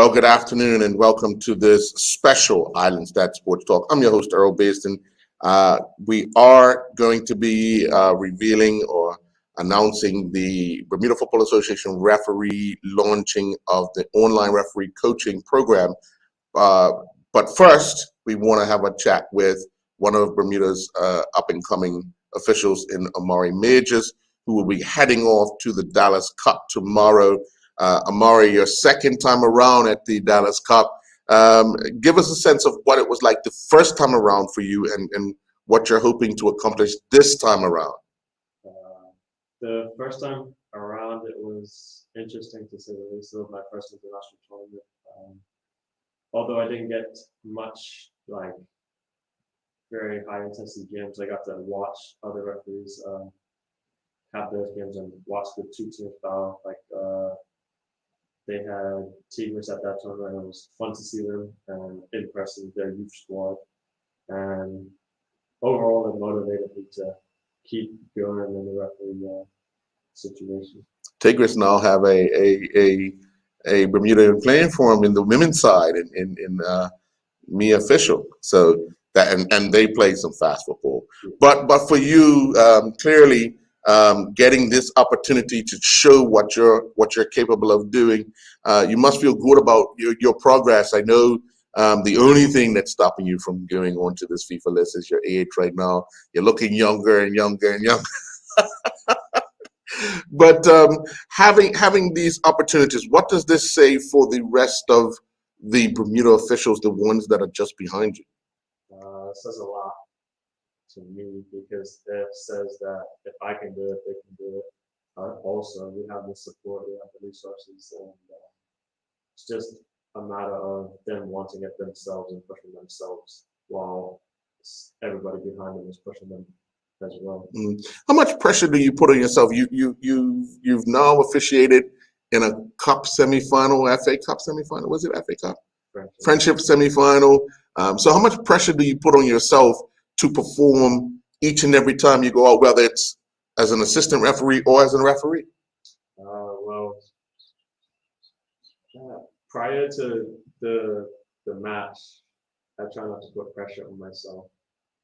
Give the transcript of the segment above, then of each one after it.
Well, good afternoon and welcome to this special Island Stat Sports Talk. I'm your host, Earl Baston. We are going to be revealing or announcing the Bermuda Football Association referee launching of the online referee coaching program. But first, we want to have a chat with one of Bermuda's up-and-coming officials in Amari Majors, who will be heading off to the Dallas Cup tomorrow. Amari, your second time around at the Dallas Cup. Give us a sense of what it was like the first time around for you and what you're hoping to accomplish this time around. The first time around, it was interesting to say the least. It was my first international tournament. Although I didn't get much very high intensity games, I got to watch other referees have those games and watch the two teams battle. They had Tigers at that tournament, and it was fun to see them and impressive, their youth squad. And overall, it motivated me to keep going in the referee situation. Tigers now have a Bermuda playing for them in the women's side in me official. So that and they play some fast football. But for you, clearly. Getting this opportunity to show what you're capable of doing, you must feel good about your progress. I know the only thing that's stopping you from going on to this FIFA list is your age right now. You're looking younger and younger and younger. But having these opportunities, what does this say for the rest of the Bermuda officials, the ones that are just behind you? It says a lot to me, because it says that if I can do it, they can do it. Also, we have the support, we have the resources, and it's just a matter of them wanting it themselves and pushing themselves while everybody behind them is pushing them as well. How much pressure do you put on yourself? You've now officiated in a cup semifinal, FA Cup semifinal. Was it FA Cup? Friendship semifinal. So how much pressure do you put on yourself to perform each and every time you go out, whether it's as an assistant referee or as a referee? Prior to the match, I try not to put pressure on myself,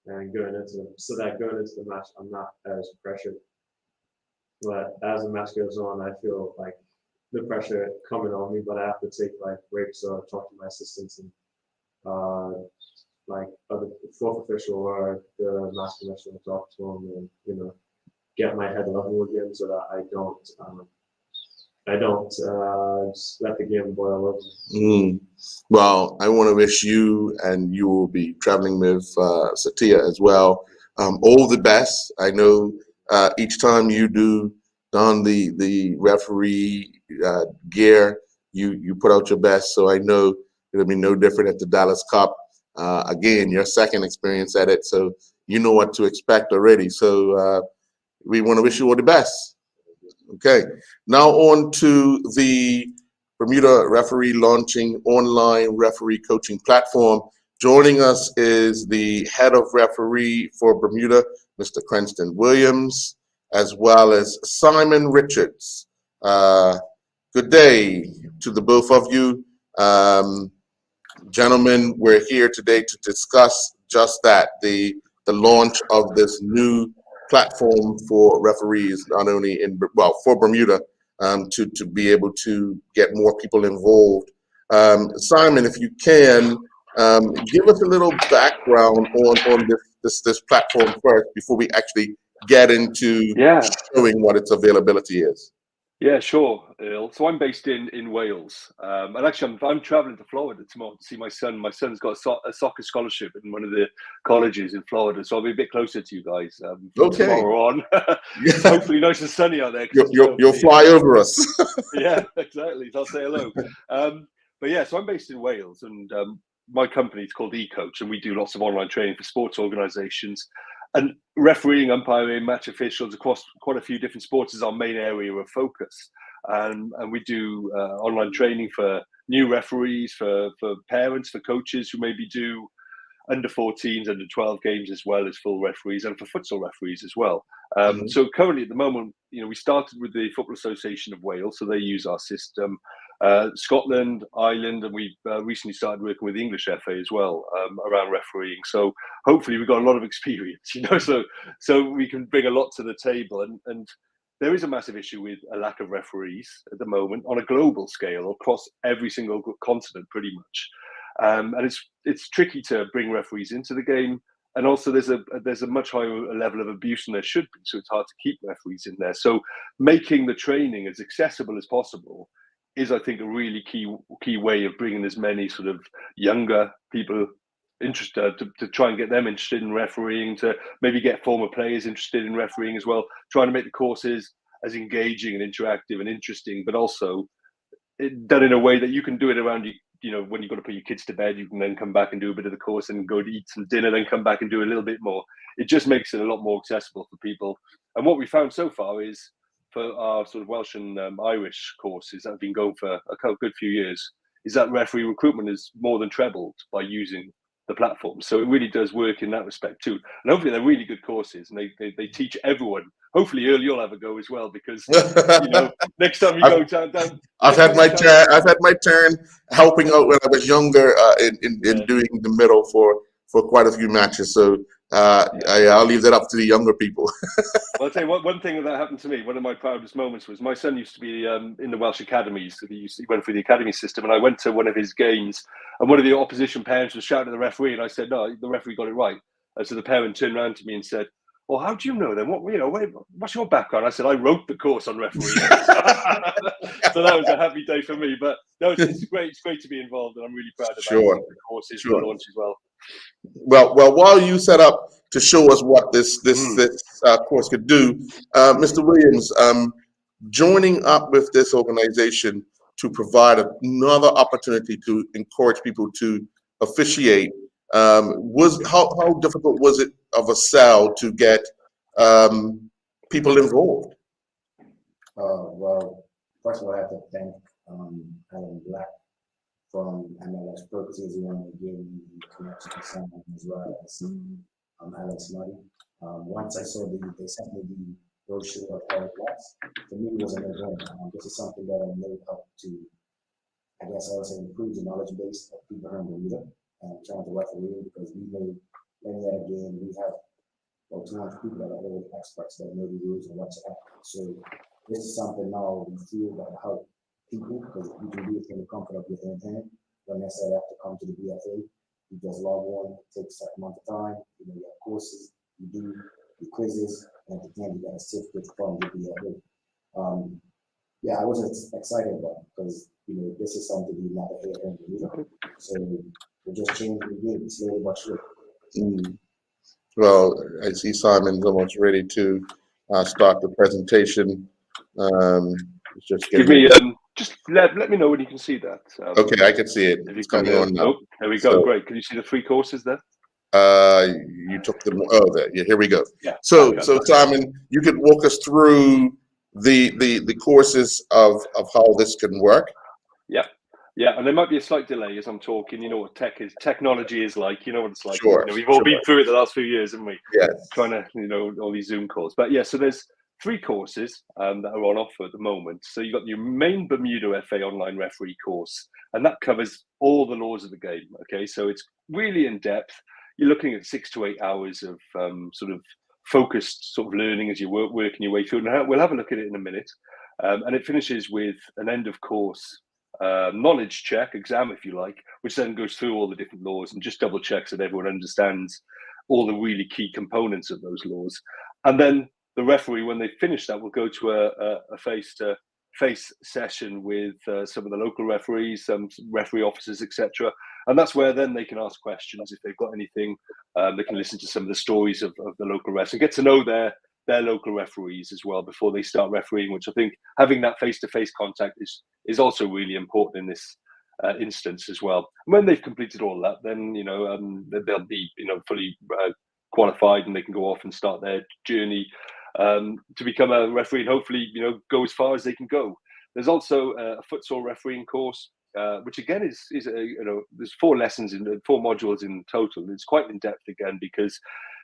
and going into the match, I'm not as pressured. But as the match goes on, I feel like the pressure coming on me, but I have to take breaks or talk to my assistants and other fourth official or the match commissioner, talk to them and get my head level again so that I don't just let the game boil over. Well, I want to wish you, and you will be traveling with Satya as well, all the best. I know each time you do don the referee gear, you put out your best. So I know it'll be no different at the Dallas Cup. Again, your second experience at it, so you know what to expect already. So we want to wish you all the best. Okay, now on to the Bermuda referee launching online referee coaching platform. Joining us is the head of referee for Bermuda, Mr. Cranston Williams, as well as Simon Richards. Good day to the both of you. Gentlemen, we're here today to discuss just that, the launch of this new platform for referees, not only for Bermuda, to be able to get more people involved. Simon, if you can, give us a little background on this platform first before we actually get into showing what its availability is. Yeah, sure, Earl. So I'm based in Wales, and actually I'm traveling to Florida tomorrow to see my son. My son's got a soccer scholarship in one of the colleges in Florida, so I'll be a bit closer to you guys from tomorrow on. Hopefully nice and sunny out there. You'll fly over us. Yeah, exactly. So I'll say hello. But yeah, so I'm based in Wales, and my company is called eCoach, and we do lots of online training for sports organisations. And refereeing, umpiring, match officials across quite a few different sports is our main area of focus. And we do online training for new referees, for parents, for coaches who maybe do under 14s, under 12 games, as well as full referees, and for futsal referees as well. So currently at the moment, we started with the Football Association of Wales, so they use our system. Scotland, Ireland, and we recently started working with the English FA as well around refereeing. So hopefully we've got a lot of experience, so we can bring a lot to the table. And there is a massive issue with a lack of referees at the moment on a global scale across every single continent, pretty much. And it's tricky to bring referees into the game. And also there's a much higher level of abuse than there should be. So it's hard to keep referees in there. So making the training as accessible as possible is, I think, a really key way of bringing as many sort of younger people interested to try and get them interested in refereeing, to maybe get former players interested in refereeing as well, trying to make the courses as engaging and interactive and interesting, but also done in a way that you can do it around when you've got to put your kids to bed, you can then come back and do a bit of the course and go to eat some dinner, then come back and do a little bit more. It just makes it a lot more accessible for people. And what we found so far is, for our sort of Welsh and Irish courses that have been going for a good few years, is that referee recruitment is more than trebled by using the platform. So it really does work in that respect too. And hopefully they're really good courses, and they teach everyone. Hopefully Earl, you'll have a go as well, because next time you go down. I've had my turn. I've had my turn helping out when I was younger in doing the middle for quite a few matches. So I'll leave that up to the younger people. Well, I'll tell you what, one thing that happened to me, one of my proudest moments was my son used to be in the Welsh academies. So he went through the academy system, and I went to one of his games, and one of the opposition parents was shouting at the referee, and I said, "No, the referee got it right." And so the parent turned around to me and said, "Well, how do you know then? What's your background?" I said, "I wrote the course on refereeing." So that was a happy day for me. But no, it's great. It's great to be involved, and I'm really proud about the courses we launch as well. Well, while you set up to show us what this course could do, Mr. Williams, joining up with this organization to provide another opportunity to encourage people to officiate, was how difficult was it of a sell to get people involved? Well, first of all, I have to thank Alan Black from MLS Purposes, who wanted to give me the connection to someone as well as Alex Muddy. Once I saw they sent me the brochure of all the class, for me it was a no-brainer. This is something that I know help to, I guess I would say, improve the knowledge base of people around Bermuda and trying to referee, because we know any other game we have 200 people that are all experts that know the rules and what to act. So this is something now we feel that will help people, because you can do it from the comfort of your own hand. Don't necessarily have to come to the BFA. You just log on, it takes a certain amount of time. You have courses, you do the quizzes, and at the end you got a certificate from the BFA. I was excited about it, because this is something we never hear in the So we're just changing the game slowly but surely. Well, I see Simon's almost ready to start the presentation. Just give me just let me know when you can see that. Okay, I can see it. It's coming on now. Oh, there we go. Great. Can you see the 3 courses there? You took them. Oh, there. Yeah, here we go. Yeah. So Simon, you could walk us through the courses of how this can work. Yeah, and there might be a slight delay as I'm talking. You know what technology is like. You know what it's like. Sure. We've all been through it the last few years, haven't we? Yes. Trying to, all these Zoom calls. But yeah, so there's 3 courses that are on offer at the moment. So you've got your main Bermuda FA online referee course, and that covers all the laws of the game. Okay, so it's really in depth. You're looking at 6 to 8 hours of sort of focused sort of learning as you working your way through. And we'll have a look at it in a minute. And it finishes with an end of course knowledge check exam, if you like, which then goes through all the different laws and just double checks that everyone understands all the really key components of those laws. And then the referee, when they finish that, will go to a face-to-face session with some of the local referees, some referee officers, etc. And that's where then they can ask questions if they've got anything. They can listen to some of the stories of the local refs and get to know their local referees as well before they start refereeing, which I think having that face-to-face contact is also really important in this instance as well. And when they've completed all that, then they'll be fully qualified, and they can go off and start their journey to become a referee, and hopefully go as far as they can go. There's also a futsal refereeing course, which again is there's 4 lessons in 4 modules in total. It's quite in depth again, because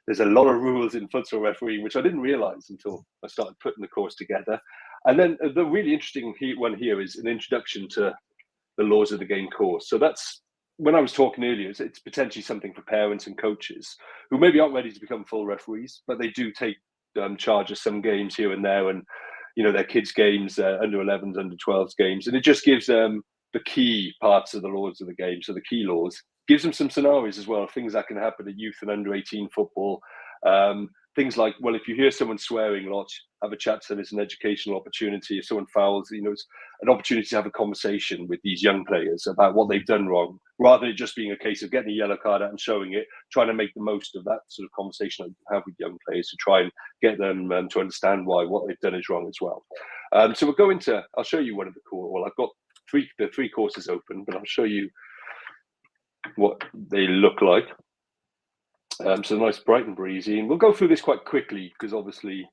there's a lot of rules in futsal refereeing, which I didn't realize until I started putting the course together. And then the really interesting one here is an introduction to the laws of the game course. So that's, when I was talking earlier, it's potentially something for parents and coaches who maybe aren't ready to become full referees, but they do take charge of some games here and there, and their kids' games, under 11s, under 12s games, and it just gives them the key parts of the laws of the game. So the key laws gives them some scenarios as well, things that can happen at youth and under 18 football. Things like, well, if you hear someone swearing a lot, have a chat to them. It's an educational opportunity. If someone fouls, it's an opportunity to have a conversation with these young players about what they've done wrong, rather than it just being a case of getting a yellow card out and showing it, trying to make the most of that sort of conversation that you have with young players to try and get them to understand why what they've done is wrong as well. So we'll go into, I'll show you one of the core, well, I've got the three courses open, but I'll show you what they look like. So nice, bright and breezy, and we'll go through this quite quickly because obviously,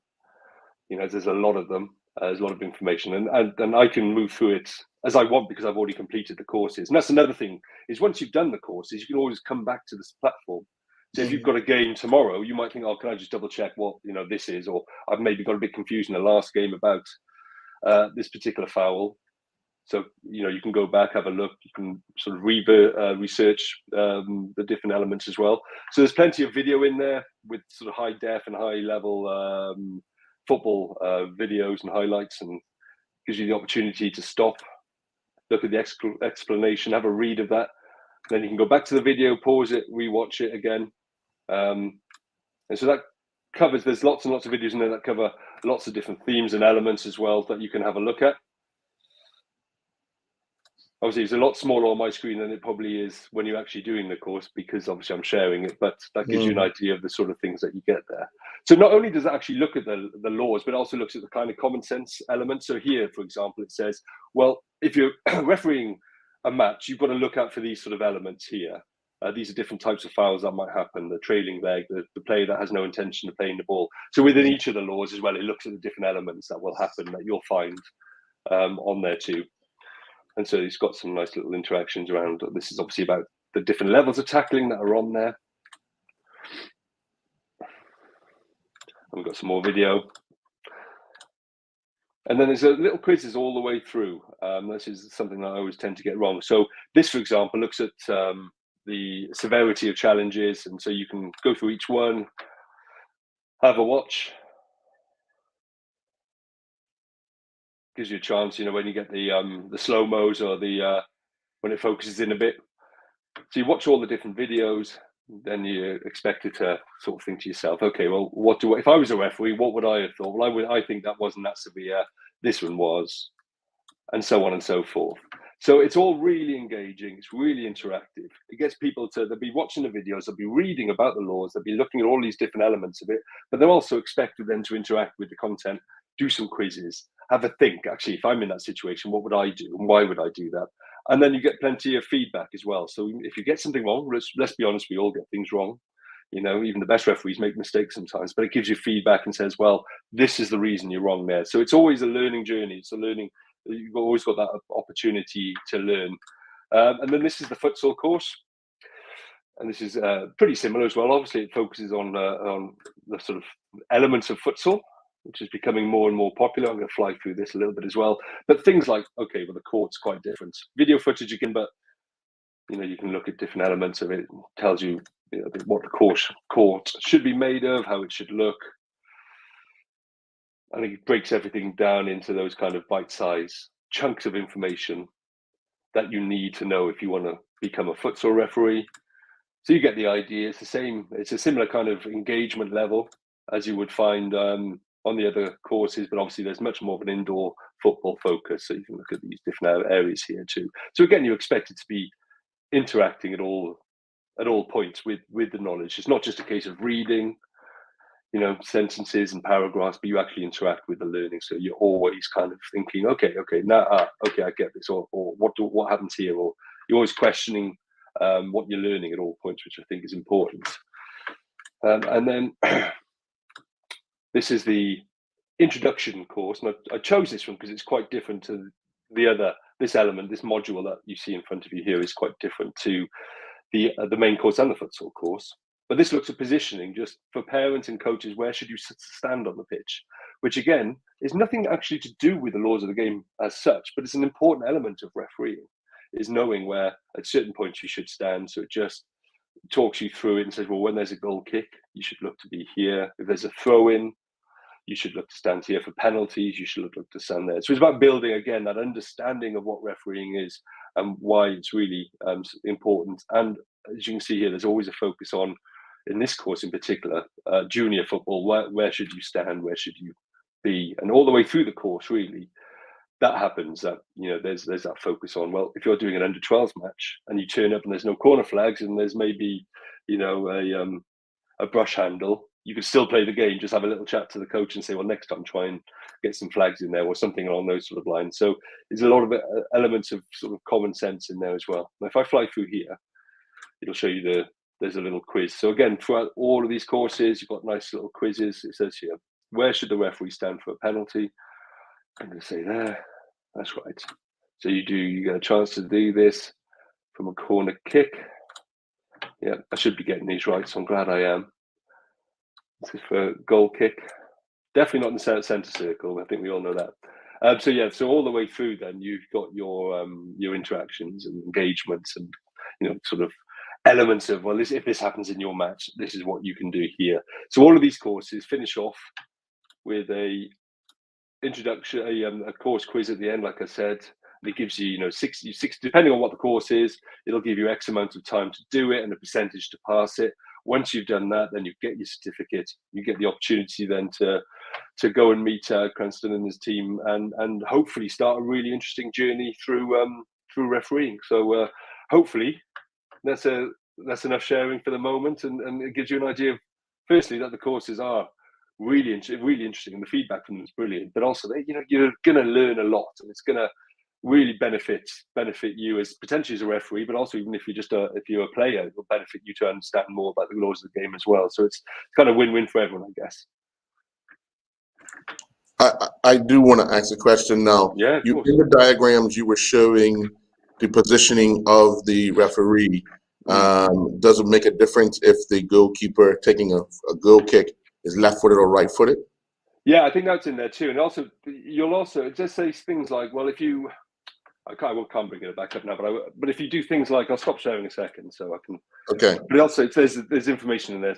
there's a lot of them. There's a lot of information, and I can move through it as I want because I've already completed the courses. And that's another thing, is once you've done the courses, you can always come back to this platform. So if you've got a game tomorrow, you might think, oh, can I just double check what this is, or I've maybe got a bit confused in the last game about this particular foul. So, you can go back, have a look, you can sort of research the different elements as well. So there's plenty of video in there with sort of high def and high level football videos and highlights, and gives you the opportunity to stop, look at the explanation, have a read of that. Then you can go back to the video, pause it, rewatch it again. And so that covers, there's lots and lots of videos in there that cover lots of different themes and elements as well that you can have a look at. Obviously, it's a lot smaller on my screen than it probably is when you're actually doing the course, because obviously I'm sharing it, but that gives you an idea of the sort of things that you get there. So not only does it actually look at the laws, but it also looks at the kind of common sense elements. So here, for example, it says, well, if you're refereeing a match, you've got to look out for these sort of elements here. These are different types of fouls that might happen, the trailing leg, the player that has no intention of playing the ball. So within each of the laws as well, it looks at the different elements that will happen that you'll find on there too. And so it's got some nice little interactions around. This is obviously about the different levels of tackling that are on there. And we've got some more video. And then there's a little quizzes all the way through. This is something that I always tend to get wrong. So this, for example, looks at the severity of challenges. And so you can go through each one, have a watch. Gives you a chance, when you get the slow-mos or when it focuses in a bit. So you watch all the different videos, then you're expected to sort of think to yourself, okay, well, if I was a referee, what would I have thought? Well, I think that wasn't that severe. This one was, and so on and so forth. So it's all really engaging. It's really interactive. It gets people they'll be watching the videos, they'll be reading about the laws, they'll be looking at all these different elements of it, but they're also expected then to interact with the content, do some quizzes, have a think, actually, if I'm in that situation, what would I do and why would I do that? And then you get plenty of feedback as well. So if you get something wrong, let's be honest, we all get things wrong. Even the best referees make mistakes sometimes, but it gives you feedback and says, well, this is the reason you're wrong there. So it's always a learning journey. It's a learning, you've always got that opportunity to learn. And then this is the futsal course. And this is pretty similar as well. Obviously, it focuses on the sort of elements of futsal, which is becoming more and more popular. I'm going to fly through this a little bit as well. But things like, okay, well, the court's quite different. Video footage you can, but you can look at different elements of it. It tells you, what the court should be made of, how it should look. And it breaks everything down into those kind of bite-sized chunks of information that you need to know if you want to become a futsal referee. So you get the idea. It's the same. It's a similar kind of engagement level as you would find on the other courses, but obviously there's much more of an indoor football focus. So you can look at these different areas here too. So again, you're expected to be interacting at all points with the knowledge. It's not just a case of reading, sentences and paragraphs, but you actually interact with the learning. So you're always kind of thinking, okay, now, okay, I get this, or what happens here, or you're always questioning what you're learning at all points, which I think is important. And then this is the introduction course, and I chose this one because it's quite different to this element, this module that you see in front of you here is quite different to the main course and the futsal course. But this looks at positioning, just for parents and coaches, where should you stand on the pitch? which again is nothing actually to do with the laws of the game as such, but it's an important element of refereeing, is knowing where at certain points you should stand. So it just talks you through it and says, well, when there's a goal kick, you should look to be here. If there's a throw in, you should look to stand here. For penalties, you should look to stand there. So it's about building, again, that understanding of what refereeing is and why it's really important. And as you can see here, there's always a focus on, in this course in particular, junior football. Where should you stand? Where should you be? And all the way through the course, really, that happens. That, you know, there's that focus on, well, if you're doing an under-12s match and you turn up and there's no corner flags and there's maybe, you know, a brush handle, you could still play the game, just have a little chat to the coach and say, well, next time try and get some flags in there or something along those sort of lines. So there's a lot of elements of sort of common sense in there as well. Now, if I fly through here, it'll show you there's a little quiz. So again, throughout all of these courses, you've got nice little quizzes. It says here, where should the referee stand for a penalty? I'm going to say there. That's right. So you get a chance to do this from a corner kick. Yeah, I should be getting these right, so I'm glad I am. This is for a goal kick. Definitely not in the centre circle. I think we all know that. So yeah, so all the way through, then you've got your interactions and engagements, and, you know, sort of elements of, well, if this happens in your match, this is what you can do here. So all of these courses finish off with a introduction, a course quiz at the end, like I said. It gives you, you know, 60, depending on what the course is, it'll give you X amount of time to do it and a percentage to pass it. Once you've done that, then you get your certificate. You get the opportunity then to go and meet Cranston and his team, and hopefully start a really interesting journey through refereeing. So hopefully that's enough sharing for the moment, and it gives you an idea of, firstly, that the courses are really interesting, and the feedback from them is brilliant. But also, you're going to learn a lot, and it's going to really benefit you as potentially as a referee, but also even if you're a player, it will benefit you to understand more about the laws of the game as well. So it's kind of win-win for everyone, I guess. I do want to ask a question now. Yeah, in the diagrams you were showing the positioning of the referee. Does it make a difference if the goalkeeper taking a goal kick is left-footed or right-footed? Yeah, I think that's in there too. And also, it just says things like, well, if you, I can't bring it back up now, but if you do things like, I'll stop sharing a second so I can. Okay. But also, there's information in there,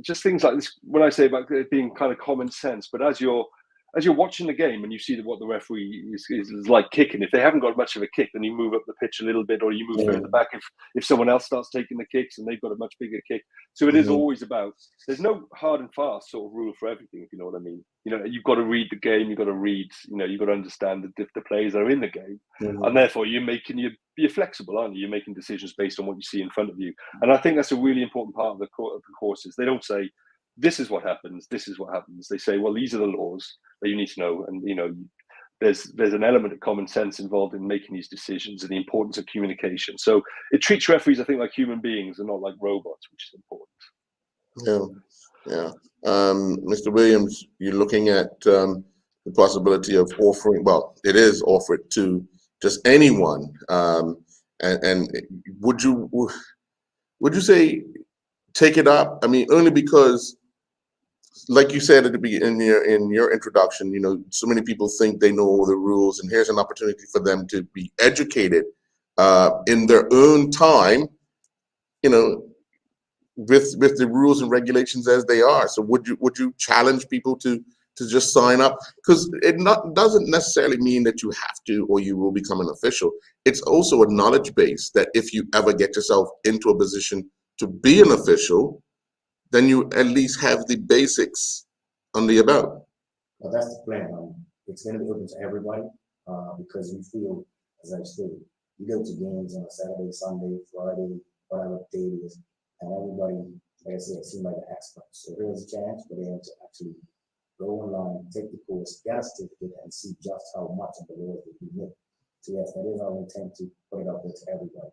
just things like this. When I say about it being kind of common sense, but as you're watching the game and you see what the referee is like kicking, if they haven't got much of a kick, then you move up the pitch a little bit, or you move further back if someone else starts taking the kicks and they've got a much bigger kick. So it is always about, there's no hard and fast sort of rule for everything, if you know what I mean. You know, you've got to read the game, you've got to read, you've got to understand the players that are in the game. And therefore you're flexible, aren't you? You're making decisions based on what you see in front of you. And I think that's a really important part of the courses. They don't say, this is what happens, this is what happens. They say, well, these are the laws that you need to know. And, there's an element of common sense involved in making these decisions and the importance of communication. So it treats referees, I think, like human beings and not like robots, which is important. Yeah. Mr. Williams, you're looking at the possibility of offering, well, it is offered to just anyone. And would you say take it up? I mean, only because, like you said at the beginning in your introduction, so many people think they know all the rules, and here's an opportunity for them to be educated in their own time, with the rules and regulations as they are. So would you challenge people to just sign up? Because it doesn't necessarily mean that you have to or you will become an official. It's also a knowledge base that if you ever get yourself into a position to be an official, then you at least have the basics under your belt. Well, that's the plan. It's going to be open to everybody because we feel, as I stated, you go to games on a Saturday, Sunday, Friday, whatever day it is, and everybody, like I said, seems like an expert. So here's a chance for them to actually go online, take the course, get a certificate, and see just how much of the laws that we know. So yes, that is our intent to put it out there to everybody.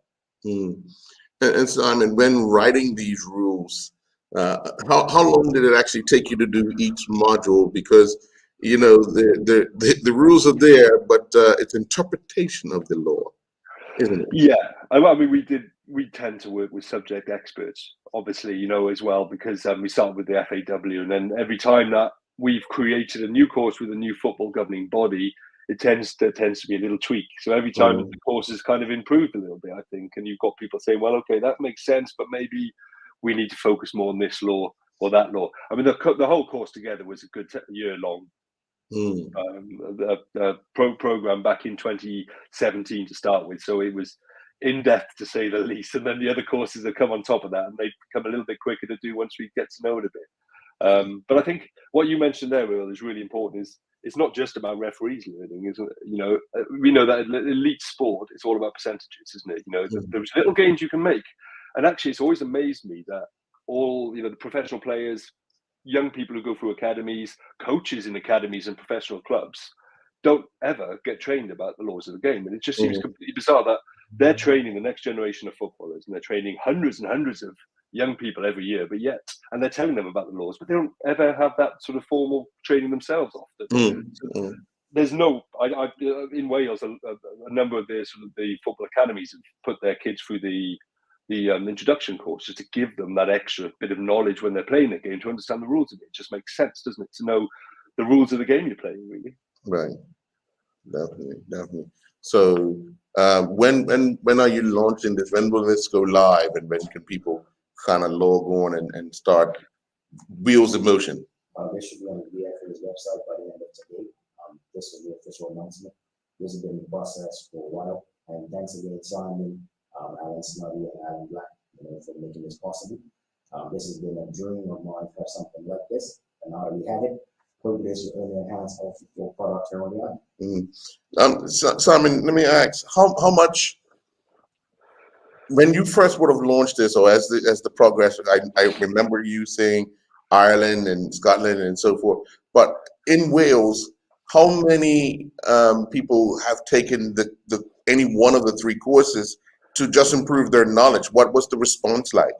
And Simon, when writing these rules, how long did it actually take you to do each module? Because the rules are there, but it's interpretation of the law, isn't it? Yeah, I mean, we tend to work with subject experts, obviously, as well, because we start with the FAW, and then every time that we've created a new course with a new football governing body, it tends to be a little tweak. So every time the course has kind of improved a little bit, I think, and you've got people saying, well, okay, that makes sense, but maybe we need to focus more on this law or that law. I mean, the whole course together was a good year-long program back in 2017 to start with. So it was in depth, to say the least. And then the other courses that come on top of that, and they become a little bit quicker to do once we get to know it a bit. But I think what you mentioned there, Will, is really important. Is it's not just about referees learning, isn't it? You know, we know that elite sport, it's all about percentages, isn't it? You know, there's little gains you can make. And actually, it's always amazed me that all, you know, the professional players, young people who go through academies, coaches in academies and professional clubs don't ever get trained about the laws of the game. And it just seems completely bizarre that they're training the next generation of footballers, and they're training hundreds and hundreds of young people every year, but yet, and they're telling them about the laws, but they don't ever have that sort of formal training themselves often. There's no, in Wales, a number of the sort of the football academies have put their kids through the introduction course just to give them that extra bit of knowledge when they're playing the game, to understand the rules of it. It just makes sense, doesn't it, to know the rules of the game you're playing, really. Right. Definitely. So when are you launching this? When will this go live, and when can people kind of log on and start wheels in motion? This should be on the BFA's website by the end of today. This is the official announcement. This has been the process for a while, and thanks again, Simon, Alan Snuddy, and Alan Black, you know, for making this possible. This has been a dream of mine to have something like this, and now that we have it, hopefully this will only enhance our product early on. Simon, let me ask, how much, when you first would have launched this, or as the progress, I remember you saying Ireland and Scotland and so forth, but in Wales, how many people have taken any one of the three courses to just improve their knowledge? What was the response like?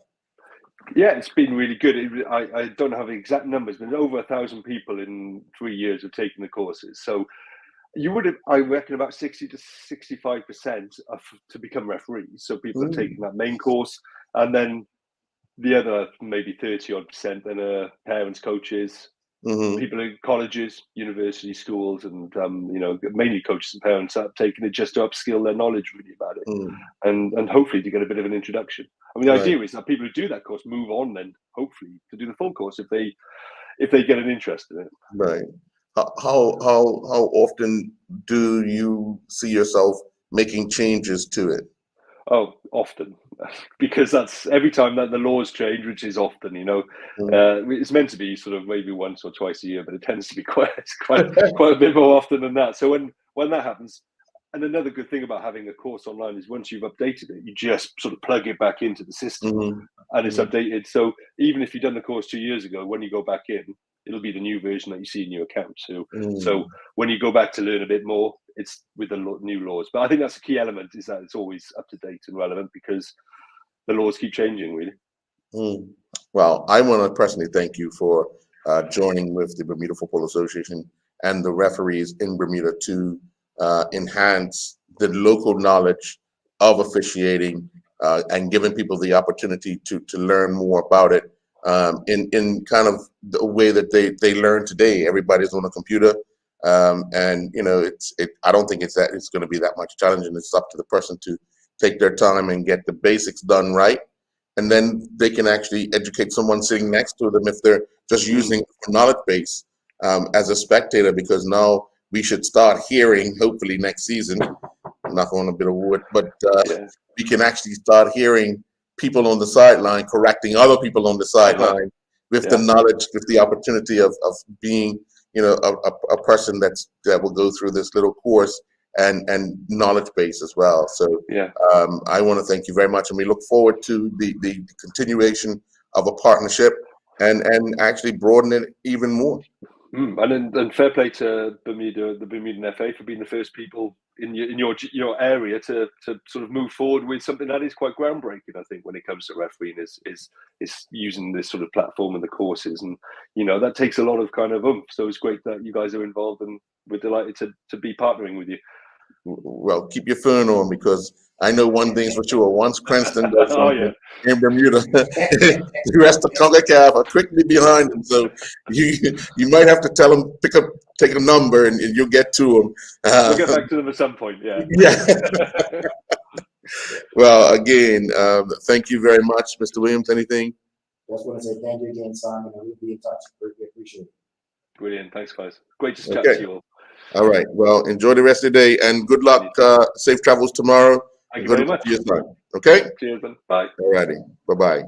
Yeah, it's been really good. I don't have the exact numbers, but over 1,000 people in 3 years have taken the courses. So you would have, I reckon, about 60 to 65% to become referees. So people are taking that main course, and then the other maybe 30-odd% then are parents, coaches, people in colleges, university, schools, and you know, mainly coaches and parents have taken it just to upskill their knowledge really about it, and hopefully to get a bit of an introduction. I mean, the idea is that people who do that course move on then hopefully to do the full course if they get an interest in it. Right. How often do you see yourself making changes to it? Oh, often, because that's every time that the laws change, which is often, you know, it's meant to be sort of maybe once or twice a year, but it tends to be quite a bit more often than that. So when that happens, and another good thing about having a course online is once you've updated it, you just sort of plug it back into the system and it's updated. So even if you've done the course 2 years ago, when you go back in, it'll be the new version that you see in your account. So when you go back to learn a bit more, it's with the new laws. But I think that's a key element, is that it's always up to date and relevant, because the laws keep changing, really. Well, I want to personally thank you for joining with the Bermuda Football Association and the referees in Bermuda to enhance the local knowledge of officiating and giving people the opportunity to learn more about it in kind of the way that they learn today. Everybody's on a computer, and you know, I don't think it's going to be that much challenging. It's up to the person to take their time and get the basics done right, and then they can actually educate someone sitting next to them if they're just using a knowledge base as a spectator, because now we should start hearing, hopefully next season, I'm not on a bit of wood, but we can actually start hearing people on the sideline correcting other people on the sideline with the knowledge, with the opportunity of being, you know, a person that will go through this little course and knowledge base as well. So I want to thank you very much, and we look forward to the continuation of a partnership and actually broaden it even more. And fair play to Bermuda, the Bermudan FA, for being the first people in your area to sort of move forward with something that is quite groundbreaking. I think when it comes to refereeing is using this sort of platform and the courses, and you know, that takes a lot of kind of oomph. So it's great that you guys are involved, and we're delighted to be partnering with you. well, keep your phone on, because I know one thing's for sure. Once Cranston does Oh, something yeah. in Bermuda, the rest of CONCACAF are quickly behind him. So you might have to tell him, take a number, and you'll get to him. We'll get back to them at some point, yeah. Yeah. Well, again, thank you very much, Mr. Williams. Anything? Just want to say thank you again, Simon, and we'll be in touch. Greatly appreciate it. Brilliant. Thanks, guys. Great to chat Okay. to you all. All right. Well, enjoy the rest of the day, and good luck. Safe travels tomorrow. Thank you Good very luck much. to your son. Okay. Cheers, then. Bye. All righty. Bye-bye.